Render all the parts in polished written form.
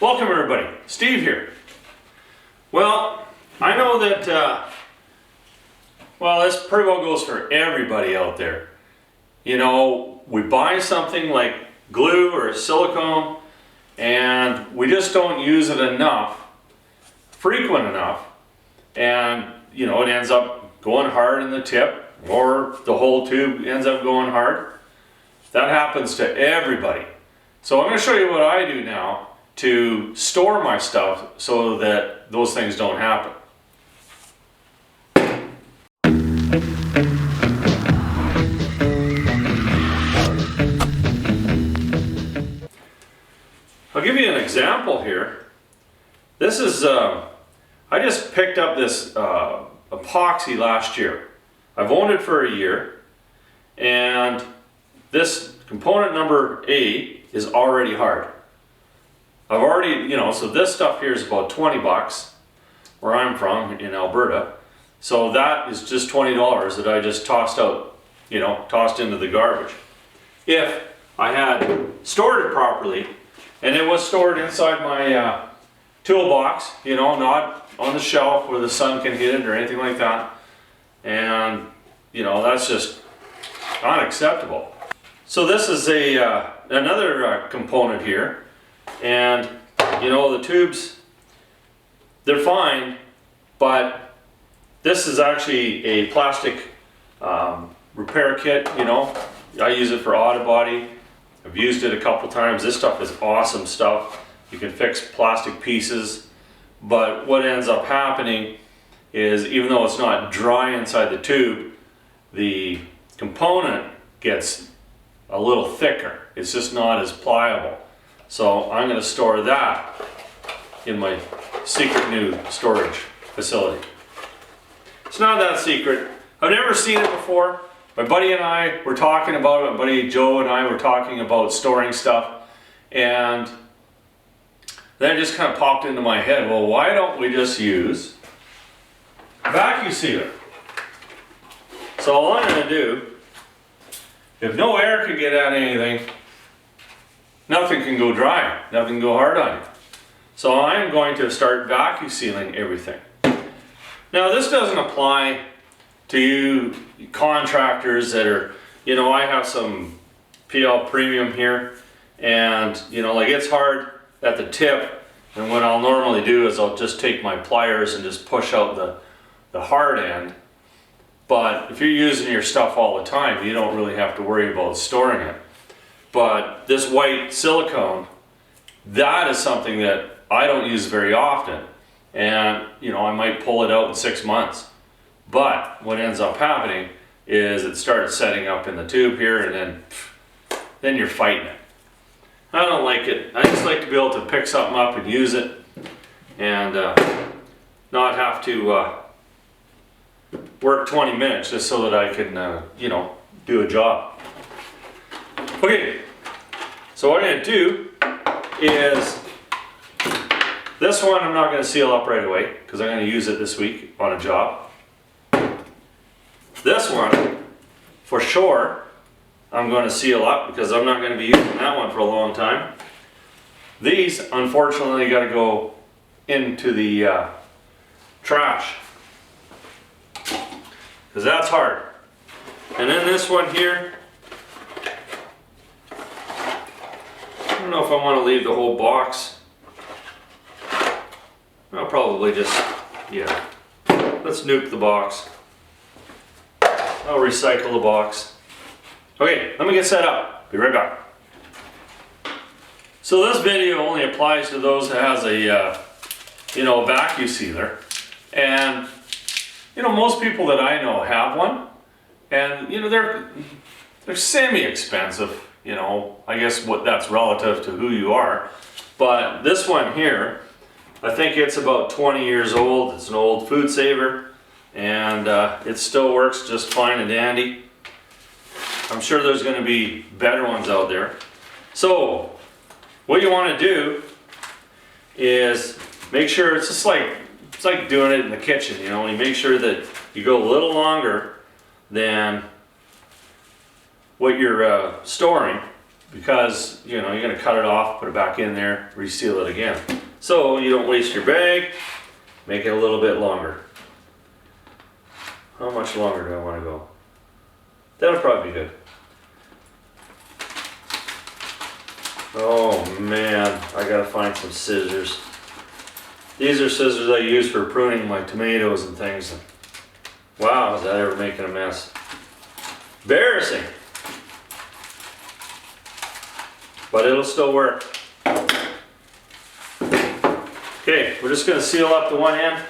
Welcome everybody, Steve here. Well, I know that, this pretty well goes for everybody out there. You know, we buy something like glue or silicone and we just don't use it enough, frequent enough, and you know, it ends up going hard in the tip or the whole tube ends up going hard. That happens to everybody. So I'm going to show you what I do now to store my stuff so that those things don't happen. I'll give you an example here. This is, I just picked up this epoxy last year. I've owned it for a year, and this component number A is already hard. I've already, so this stuff here is about 20 bucks where I'm from in Alberta. So that is just $20 that I just tossed out, tossed into the garbage. If I had stored it properly and it was stored inside my toolbox, not on the shelf where the sun can hit it or anything like that. And, that's just unacceptable. So this is another component here. And the tubes, they're fine, but this is actually a plastic repair kit. I use it for auto body. I've used it a couple times. This stuff is awesome stuff. You can fix plastic pieces, but what ends up happening is, even though it's not dry inside the tube, the component gets a little thicker. It's just not as pliable. So I'm going to store that in my secret new storage facility. It's not that secret. I've never seen it before. My buddy and I were talking about it. My buddy Joe and I were talking about storing stuff. And then it just kind of popped into my head, well, why don't we just use a vacuum sealer? So all I'm going to do, if no air can get at anything, nothing can go dry, nothing can go hard on you. So I'm going to start vacuum sealing everything. Now this doesn't apply to you contractors that are, I have some PL Premium here, and it's hard at the tip, and what I'll normally do is I'll just take my pliers and just push out the hard end. But if you're using your stuff all the time, you don't really have to worry about storing it. But this white silicone, that is something that I don't use very often. And, I might pull it out in 6 months. But what ends up happening is it starts setting up in the tube here, and then you're fighting it. I don't like it. I just like to be able to pick something up and use it and not have to work 20 minutes just so that I can, do a job. Okay, so what I'm going to do is, this one I'm not going to seal up right away because I'm going to use it this week on a job. This one, for sure, I'm going to seal up because I'm not going to be using that one for a long time. These, unfortunately, got to go into the trash because that's hard. And then this one here, I don't know if I want to leave the whole box. I'll probably just, let's nuke the box. I'll recycle the box. Okay, let me get set up. Be right back. So this video only applies to those that has a, vacuum sealer. And, most people that I know have one. And, they're semi-expensive. I guess that's relative to who you are. But this one here, I think it's about 20 years old. It's an old food saver, and it still works just fine and dandy. I'm sure there's going to be better ones out there. So what you want to do is make sure it's like doing it in the kitchen. You make sure that you go a little longer than what you're storing, because you know you're going to cut it off, put it back in there, reseal it again. So you don't waste your bag, make it a little bit longer. How much longer do I want to go? That'll probably be good. Oh man, I gotta find some scissors. These are scissors I use for pruning my tomatoes and things. Wow, is that ever making a mess? Embarrassing. But it'll still work. Okay, we're just gonna seal up the one end.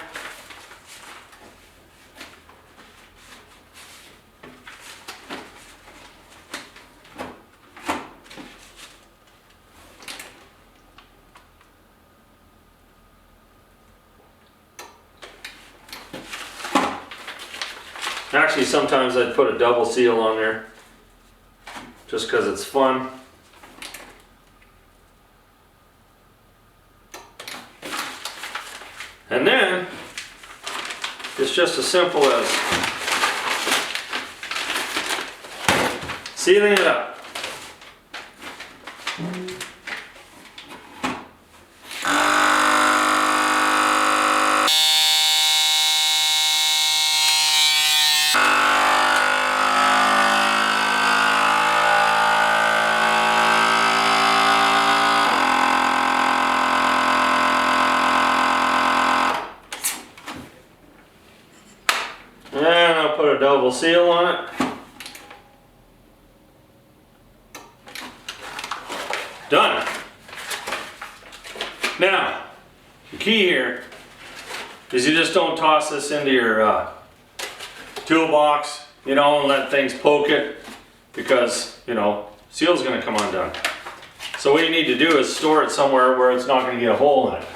Actually, sometimes I'd put a double seal on there just because it's fun. And then it's just as simple as sealing it up. And I'll put a double seal on it. Done. Now, the key here is you just don't toss this into your toolbox, you know, and let things poke it, because, you know, seal's gonna come undone. So what you need to do is store it somewhere where it's not gonna get a hole in it.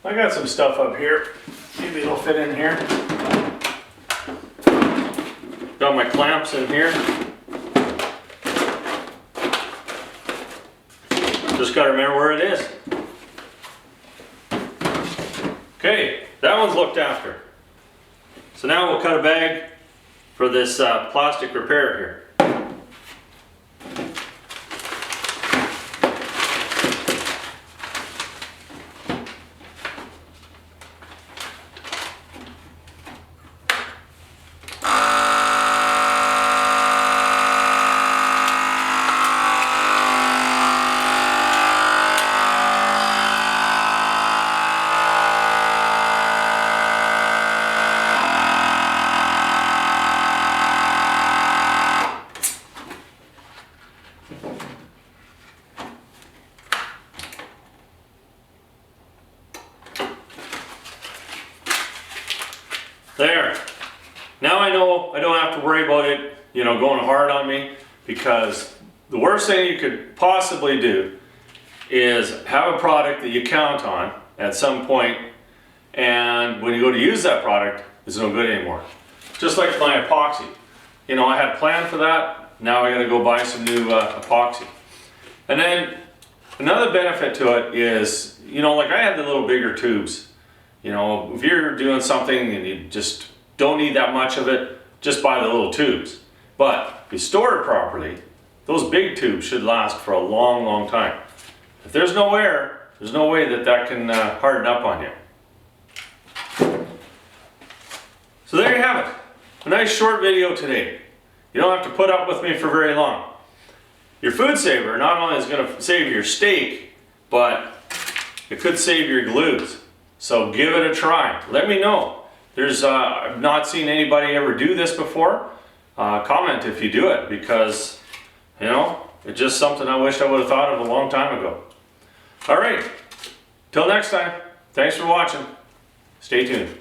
I got some stuff up here. Maybe it'll fit in here. Got my clamps in here. Just gotta remember where it is. Okay, that one's looked after. So now we'll cut a bag for this plastic repair here. There. Now I know I don't have to worry about it, you know, going hard on me, because the worst thing you could possibly do is have a product that you count on at some point, and when you go to use that product, it's no good anymore. Just like my epoxy. You know, I had planned for that, now I gotta go buy some new epoxy. And then another benefit to it is, you know, like I had the little bigger tubes. You know, if you're doing something and you just don't need that much of it, just buy the little tubes. But if you store it properly, those big tubes should last for a long, long time. If there's no air, there's no way that that can harden up on you. So there you have it. A nice short video today. You don't have to put up with me for very long. Your food saver not only is going to save your steak, but it could save your glues. So give it a try. Let me know. I've not seen anybody ever do this before. Comment if you do it, because, you know, it's just something I wish I would have thought of a long time ago. All right. Till next time. Thanks for watching. Stay tuned.